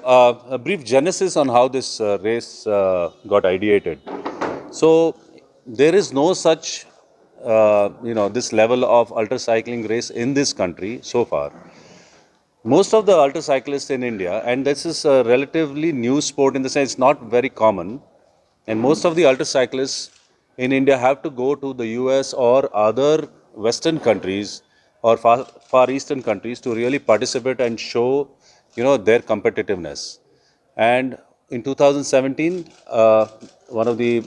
A brief genesis on how this race got ideated. So there is no such, this level of ultra cycling race in this country so far. Most of the ultra cyclists in India, and this is a relatively new sport in the sense it's not very common, and most of the ultra cyclists in India have to go to the US or other Western countries or far Eastern countries to really participate and show, their competitiveness. And in 2017, one of the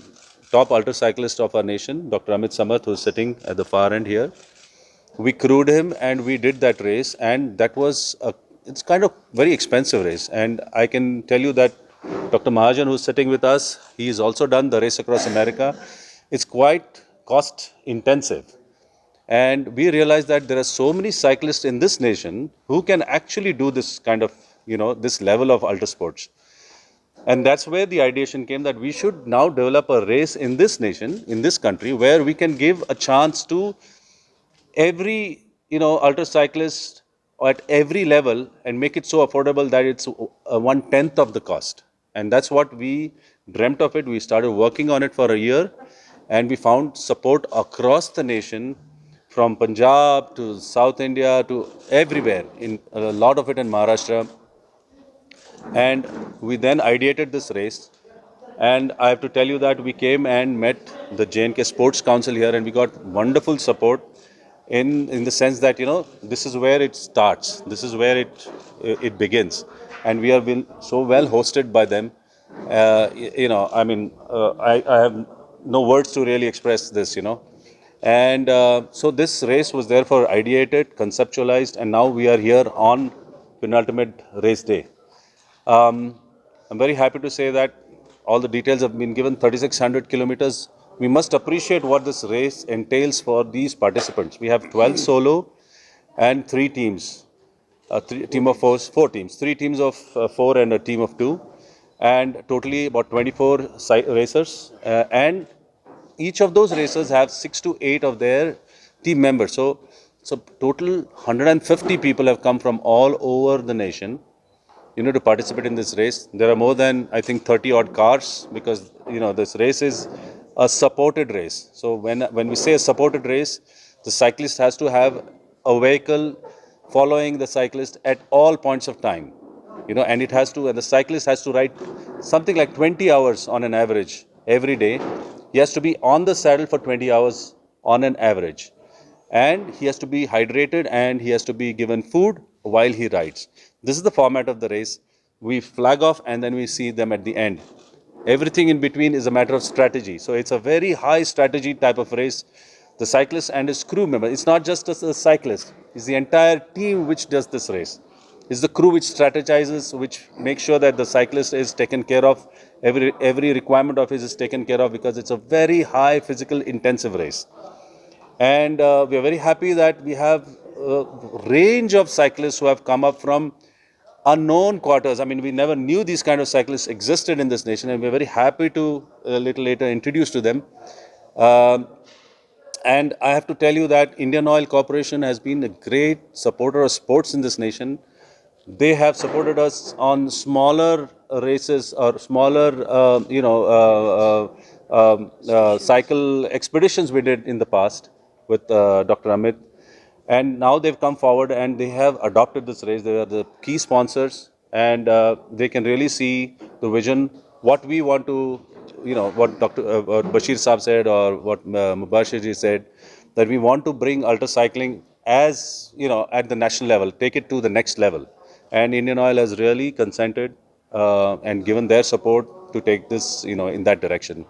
top ultra cyclists of our nation, Dr. Amit Samath, who is sitting at the far end here, we crewed him and we did that race, and that was it's kind of very expensive race. And I can tell you that Dr. Mahajan, who's sitting with us, he has also done the race across America. It's quite cost intensive. And we realized that there are so many cyclists in this nation who can actually do this kind of, this level of ultra sports. And that's where the ideation came that we should now develop a race in this nation, in this country, where we can give a chance to every, ultra cyclist at every level and make it so affordable that it's 1/10 of the cost. And that's what we dreamt of it. We started working on it for a year, and we found support across the nation, from Punjab to South India to everywhere, in a lot of it in Maharashtra. And we then ideated this race. And I have to tell you that we came and met the J&K Sports Council here, and we got wonderful support in the sense that, this is where it starts. This is where it begins. And we have been so well hosted by them. I have no words to really express this, And so this race was therefore ideated, conceptualized, and now we are here on penultimate race day. I'm very happy to say that all the details have been given, 3,600 kilometers. We must appreciate what this race entails for these participants. We have 12 solo and 3 teams, team of 4 teams, 3 teams of 4 and a team of 2, and totally about 24 racers. And each of those racers have 6 to 8 of their team members. So total 150 people have come from all over the nation, to participate in this race. There are more than, I think, 30 odd cars, because, this race is a supported race. So when we say a supported race, the cyclist has to have a vehicle following the cyclist at all points of time, and the cyclist has to ride something like 20 hours on an average every day. He has to be on the saddle for 20 hours on an average. And he has to be hydrated, and he has to be given food while he rides. This is the format of the race. We flag off and then we see them at the end. Everything in between is a matter of strategy. So it's a very high strategy type of race. The cyclist and his crew member, it's not just a cyclist, it's the entire team which does this race. It's the crew which strategizes, which makes sure that the cyclist is taken care of, every requirement of his is taken care of, because it's a very high physical intensive race. And we are very happy that we have a range of cyclists who have come up from unknown quarters. I mean, we never knew these kind of cyclists existed in this nation, and we're very happy to, a little later, introduce to them. And I have to tell you that Indian Oil Corporation has been a great supporter of sports in this nation. They have supported us on smaller races or smaller, cycle expeditions we did in the past with Dr. Amit. And now they've come forward and they have adopted this race. They are the key sponsors, and they can really see the vision, what we want to, what Dr. Bashir Saab said, or what Mubashir ji said, that we want to bring ultra cycling as, at the national level, take it to the next level. And Indian Oil has really consented and given their support to take this, in that direction.